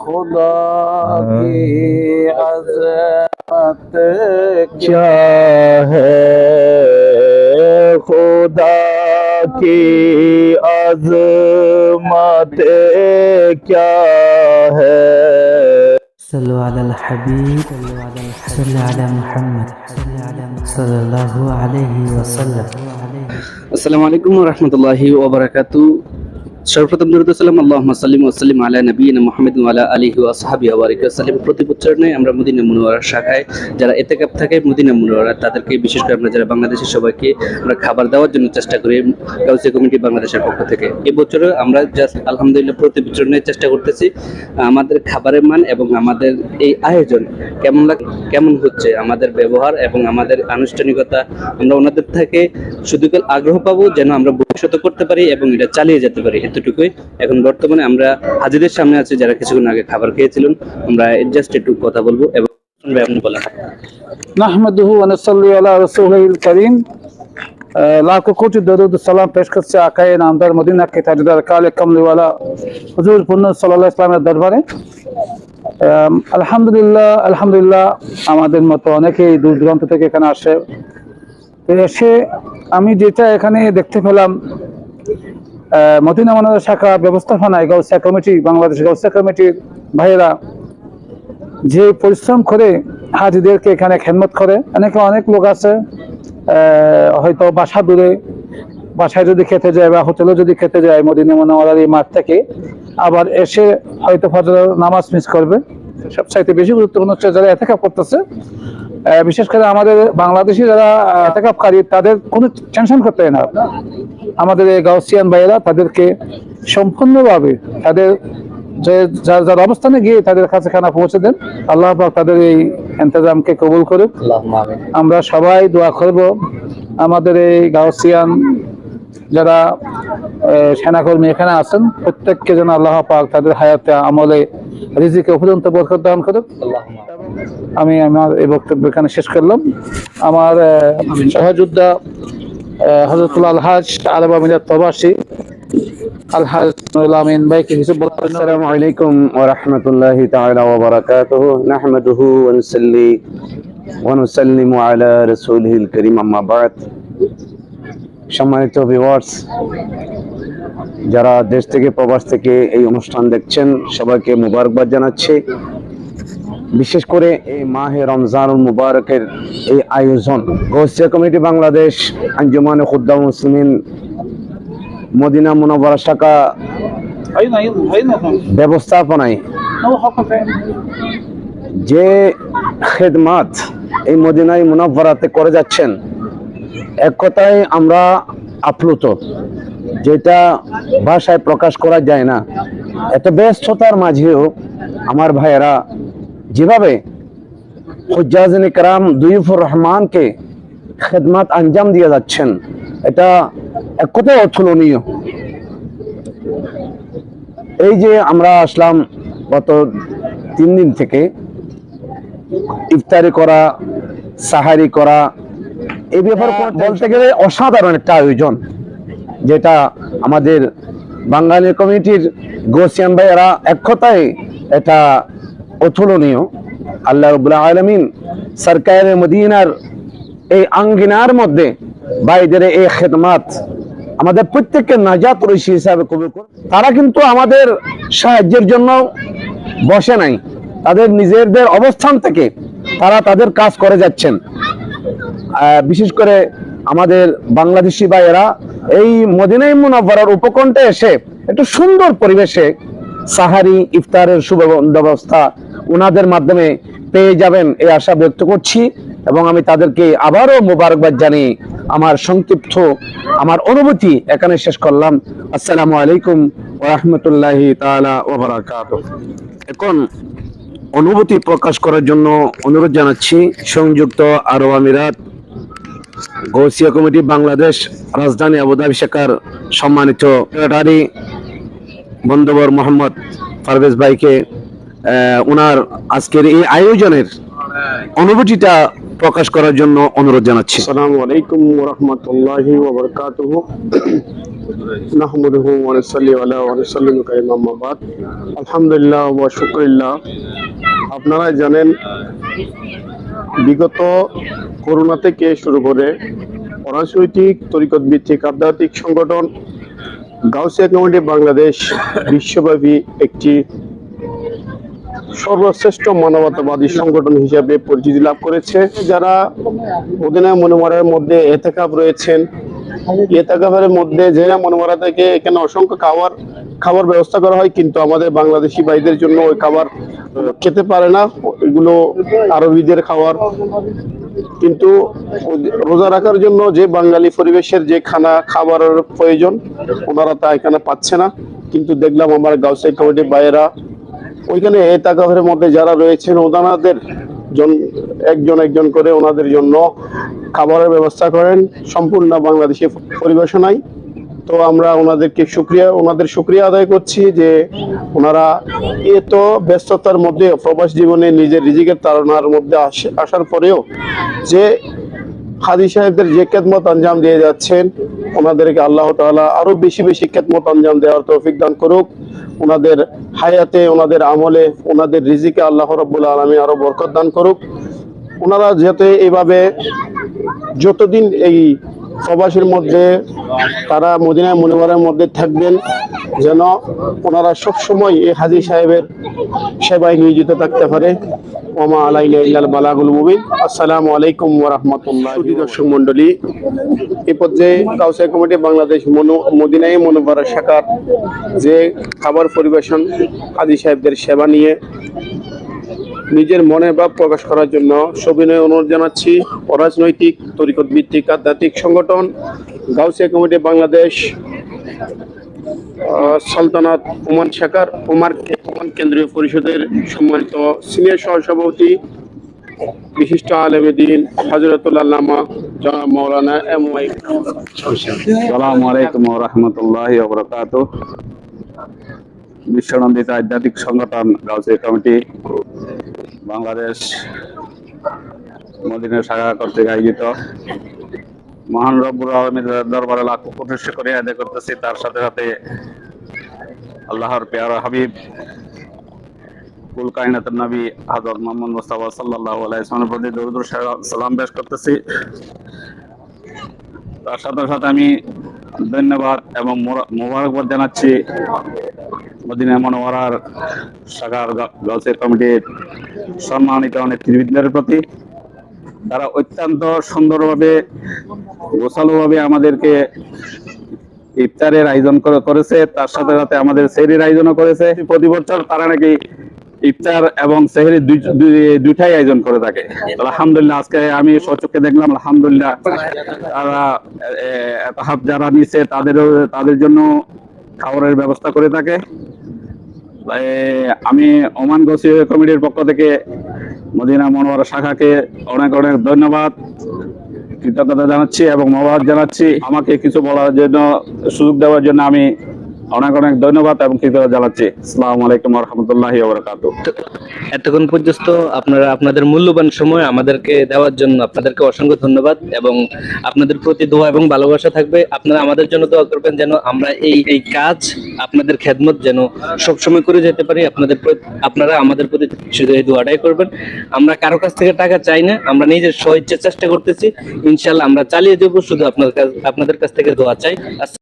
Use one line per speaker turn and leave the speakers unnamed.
खुदा की अज़मत क्या है, खुदा की अज़मत क्या है।
सल्लु अलल हबीब सल्लु अला मुहम्मद सल्लल्लाहु अलैहि वसल्लम।
আসসালামু আলাইকুম ওয়া রাহমাতুল্লাহি ওয়া বারাকাতুহু। সর্বপ্রথম দরুদ সালাম আল্লাহুম্মা সাল্লি ওয়া সাল্লিম আলা নবিয়িনা মুহাম্মাদ ওয়া আলা আলিহি ওয়া আসহাবিহি ওয়া বারিক ওয়াসাল্লাম। প্রতি বছরে আমরা মদিনা মুনাওয়ারার শাখায় যারা ইতিকাফ থাকে মদিনা মুনাওয়ারা তাদেরকে বিশেষ করে আমরা যারা বাংলাদেশের সবাইকে আমরা খাবার দেওয়ার জন্য চেষ্টা করি গাউসিয়া কমিটি বাংলাদেশের পক্ষ থেকে। এই বছরে আমরা জাস্ট আলহামদুলিল্লাহ প্রতি বছর নিয়ে চেষ্টা করতেছি আমাদের খাবারের মান এবং আমাদের এই আয়োজন কেমন হচ্ছে, আমাদের ব্যবহার এবং আমাদের আনুষ্ঠানিকতা আমরা ওনাদের থেকে শুধু আগ্রহ পাবো যেন আমরা ভবিষ্যতে করতে পারি এবং এটা চালিয়ে যেতে পারি, এতটুকুই। এখন বর্তমানে আমরা হাজিদের সামনে আছি যারা কিছুক্ষণ আগে খাবার খেয়েছিলেন, আমরা জাস্ট একটু কথা বলবো এবং বলেন।
নাহমাদুহু ওয়া নুসাল্লি আলা রাসূলিল কারীম। लाखों कोटि दरूद सलाम पेश करते आकाए नामदार मदीना के ताजदार काले कमली वाला हुजूर पुन्ना सल्लल्लाहु अलैहि वसल्लमेর দরবারে আলহামদুলিল্লাহ আমাদের মতো অনেকেই দূর দূরান্ত থেকে এখানে আসে। এসে আমি যেটা এখানে দেখতে পেলাম, মদিনা মুনাওয়ারা শাখা ব্যবস্থাপনায় গাউসিয়া কমিটি, বাংলাদেশ গাউসিয়া কমিটির ভাইয়েরা যে পরিশ্রম করে হাজিদেরকে এখানে খেদমত করে। অনেক লোক আছে হয়তো বাসা দূরে, বাসায় যদি খেতে যায় বা হোটেলে যদি খেতে যায় মদিনা মুনাওয়ারার এই মাঠ থেকে, আবার এসে হয়তো ফজরের নামাজ মিস করবে। সবচাইতে বেশি গুরুত্বপূর্ণ হচ্ছে যারা ইতিকাফ করতেছে, বিশেষ করে আমাদের বাংলাদেশি যারা ইতিকাফকারী, তাদের কোনো টেনশন করতে হয় না। আমাদের এই গাউসিয়ান ভাইয়েরা তাদেরকে সম্পূর্ণভাবে তাদের যার অবস্থানে গিয়ে তাদের কাছে খানা পৌঁছে দেন। আল্লাহ পাক তাদের এই ইন্তজামকে কবুল করুক। আমরা সবাই দোয়া করব আমাদের এই গাউসিয়ান যারা সেনাকর্মী এখানে আছেন প্রত্যেককে যেন আল্লাহ পাক তাদের হায়াতে আমলে রিজিকে উপরন্ত বরকত দান করুক। আমি আমার এই বক্তব্য এখানে শেষ করলাম। আমার সহযোদ্ধা হযরতুল আলহাজ আরব আমিরাত প্রবাসী আলহাজ নুরুল আমিন ভাইকে কিছু বলতে।
আসসালামু আলাইকুম ওয়া রাহমাতুল্লাহি তাআলা ওয়া বারাকাতুহু। নাহমাদুহু ওয়া নুসাল্লি ওয়া নুসাল্লিমু আলা রাসূলিল কারীম, আম্মা বা'দ। সম্মানিত ভিউয়ার্স, যারা দেশ থেকে প্রবাস থেকে এই অনুষ্ঠান দেখছেন সবাইকে মুবারকবাদ জানাচ্ছি। বিশেষ করে এই মাহে রমজানুল মুবারকের এই আয়োজন গাউসিয়া কমিটি বাংলাদেশ আঞ্জুমানে খুদ্দাম মুসলিমিন মদিনা মুনাওয়ারা শাখা ব্যবস্থাপনায় যে খেদমাত এই মদিনায় মুনাওয়ারাতে করে যাচ্ছেন, এক কথায় আমরা আপ্লুত, যেটা ভাষায় প্রকাশ করা যায় না। এত ব্যস্ততার মাঝেও আমার ভাইয়েরা যেভাবে হুজ্জাজে কেরাম দুইফুর রহমানকে খেদমাত আঞ্জাম দিয়ে যাচ্ছেন, এটা এক কথায় অতুলনীয়। এই যে আমরা আসলাম গত 3 দিন থেকে ইফতারি করা, সাহারি করা, এই ব্যাপার বলতে গেলে অসাধারণ একটা আয়োজন, যেটা আমাদের বাঙালি কমিটির গাউসিয়ান ভাইয়েরা এক কথায় এটা অতুলনীয়। আল্লাহ রাব্বুল আলামিন সরকারে মদিনার এই আঙ্গিনার মধ্যে ভাইদের এই খেদমাত আমাদের প্রত্যেককে নাজাত রশি হিসাবে কবুল করুন। তারা কিন্তু আমাদের সাহায্যের জন্য বসে নাই, তাদের নিজেদের অবস্থান থেকে তারা তাদের কাজ করে যাচ্ছেন। বিশেষ করে আমাদের বাংলাদেশি ভাইয়েরা এই মদিনায়ে মুনাওয়ারার উপকণ্ঠে এসে একটু সুন্দর পরিবেশে সাহারি ইফতারের সুব্যবস্থা ওনাদের মাধ্যমে পেয়ে যাবেন এই আশা ব্যক্ত করছি এবং আমি তাদেরকে আবারও মোবারকবাদ জানিয়ে আমার সংক্ষিপ্ত আমার অনুভূতি এখানে শেষ করলাম। আসসালামু আলাইকুম ওয়া রাহমাতুল্লাহি তাআলা ওয়া বারাকাতুহু। এখন অনুভূতি প্রকাশ করার জন্য অনুরোধ জানাচ্ছি সংযুক্ত আরব আমিরাত গাউসিয়া কমিটি বাংলাদেশ রাজধানী আবুধাবি শাখার সম্মানিত সেক্রেটারি বন্ধুবর মোহাম্মদ পারভেজ ভাইকে ওনার আজকের এই আয়োজনের অনুভূতিটা প্রকাশ করার জন্য অনুরোধ জানাচ্ছি।
আসসালামু আলাইকুম ওয়া রাহমাতুল্লাহি ওয়া বারাকাতুহু। নাহমাদুহু ওয়া নুসাল্লি আলা ওয়া নুসাল্লিমু কাইমা আম্মা বাদ। আলহামদুলিল্লাহ ওয়া শুকরিল্লাহ। আপনারা জানেন বিগত করোনা থেকে শুরু করে অরাজনৈতিক তরিকত ভিত্তিক আধ্যাত্মিক সংগঠন গাউসিয়া কমিটি বাংলাদেশ বিশ্বব্যাপী একটি সর্বশ্রেষ্ঠ মানবতাবাদী সংগঠন হিসেবে পরিচিতি লাভ করেছে। যারা মদিনা মুনাওয়ারার মধ্যে এতেকাফ রয়েছেন, এতেকাফের মধ্যে জেনা মুনাওয়ারা থেকে এখানে অসংখ্য খাবার ব্যবস্থা করা হয়, কিন্তু আমাদের বাংলাদেশি ভাইদের জন্য ওই খাবার খেতে পারে না। এগুলো আরবিদের খাবার, কিন্তু রোজা রাখার জন্য যে বাঙালি পরিবেশের যে খাবারের প্রয়োজন ওনারা তা এখানে পাচ্ছে না। কিন্তু দেখলাম আমার গাউসিয়া কমিটির ভাইয়েরা ওইখানে এতেকাফের মধ্যে যারা রয়েছেন ওনাদের একজন করে ওনাদের জন্য খাবারের ব্যবস্থা করেন সম্পূর্ণ বাংলাদেশি পরিবেশনায়। তো আমরা ওনাদের শুকরিয়া আদায় করছি যে ওনারা এত ব্যস্ততার মধ্যে প্রবাস জীবনে নিজের রিজিকের তাড়নার মধ্যে আসার পরেও যে হাজী সাহেবদের যে খেদমত আঞ্জাম দিয়ে যাচ্ছেন, ওনাদেরকে আল্লাহ তাআলা আরো বেশি খেদমত আঞ্জাম দেওয়ার তৌফিক দান করুক। ওনাদের হায়াতে, ওনাদের আমলে, ওনাদের রিজিকে আল্লাহ রাব্বুল আলামিন আরো বরকত দান করুক। ওনারা যাতে এইভাবে যতদিন এই প্রবাসের মধ্যে তারা মদিনা মুনাওয়ারার মধ্যে থাকবেন, যেন ওনারা সবসময় এই হাজী সাহেবের সেবায় নিয়োজিত থাকতে পারে। ওমা আলাইনা ইল্লাল বালাগুল মুবিন। আসসালামু আলাইকুম ওয়া রাহমাতুল্লাহি। দর্শক মণ্ডলী, এই পর্যায়ে গাউসিয়া কমিটি বাংলাদেশ মদিনা মুনাওয়ারা শাখার যে খাবার পরিবেশন হাজী সাহেবদের সেবা নিয়ে নিজের মনে ভাব প্রকাশ করার জন্য সবিনয় অনুরোধ জানাচ্ছি অরাজনৈতিক তরিকত ভিত্তিক আধ্যাত্মিক সংগঠন গাউসিয়া কমিটি বাংলাদেশ সালতানাত ওমান শাখার ওমান কেন্দ্রীয় পরিষদের সম্মানিত সিনিয়র সহসভাপতি বিশিষ্ট আলেম দ্বীন হযরতুল আল্লামা জনাব মাওলানা এম.ওয়াই।
আসসালামু আলাইকুম ওয়া রাহমাতুল্লাহি ওয়া বারাকাতুহু। বিশ্বনন্দিত আধ্যাত্মিক সংগঠন গাউসিয়া কমিটি বাংলাদেশ মদিনা শাখা কর্তৃক আয়োজিত মহান রব্বুল আলামিনের দরবারে লাখ কোটি শুকরিয়া আদায় করতেছি। তার সাথে সাথে আল্লাহর পেয়ারা হাবিব কুল কায়নাতুন নবী হযরত মুহাম্মদ মুস্তাফা সাল্লাল্লাহু আলাইহি ওয়াসাল্লামের প্রতি দরুদ ও সালাম পেশ করতেছি। তার সাথে সাথে আমি ধন্যবাদ এবং মোবারকবাদ জানাচ্ছি মদিনা মুনাওয়ারার শাখার গাউসিয়া কমিটির সম্মানিত নেতৃবৃন্দের প্রতি। তারা অত্যন্ত সুন্দরভাবে গোছালোভাবে আমাদেরকে ইফতারের আয়োজন করেছে, তার সাথে সাথে আমাদের সেহরির আয়োজনও করেছে। প্রতি বছর তারা নাকি ইফতার এবং সেহরি দুইটাই আয়োজন করে থাকে। আলহামদুলিল্লাহ, আজকে আমি সচক্ষে দেখলাম আলহামদুলিল্লাহ তারা যারা নিচ্ছে তাদের জন্য খাবারের ব্যবস্থা করে থাকে। আমি ওমান গাউসিয়া কমিটির পক্ষ থেকে মদিনা মুনাওয়ারা শাখাকে অনেক ধন্যবাদ, কৃতজ্ঞতা জানাচ্ছি এবং মোবারক জানাচ্ছি। আমাকে কিছু বলার জন্য, সুযোগ দেওয়ার জন্য আমি অনেক ধন্যবাদ এবং কৃতজ্ঞতা জানাচ্ছি। আসসালামু আলাইকুম ওয়া রাহমাতুল্লাহি ওয়া বারাকাতুহু।
এতক্ষণ পর্যন্ত আপনারা আপনাদের মূল্যবান সময় আমাদেরকে দেওয়ার জন্য আপনাদেরকে অসংখ্য ধন্যবাদ এবং আপনাদের প্রতি দোয়া এবং ভালোবাসা থাকবে। আপনারা আমাদের জন্য দোয়া করবেন যেন আমরা এই কাজ, আপনাদের খেদমত যেন সবসময় করে যেতে পারি। আপনারা আমাদের প্রতি শুধু এই দোয়াটাই করবেন। আমরা কারো কাছ থেকে টাকা চাই না, আমরা নিজের স্বইচ্ছা চেষ্টা করতেছি। ইনশাআল্লাহ আমরা চালিয়ে দেবো, শুধু আপনাদের কাছ থেকে দোয়া চাই।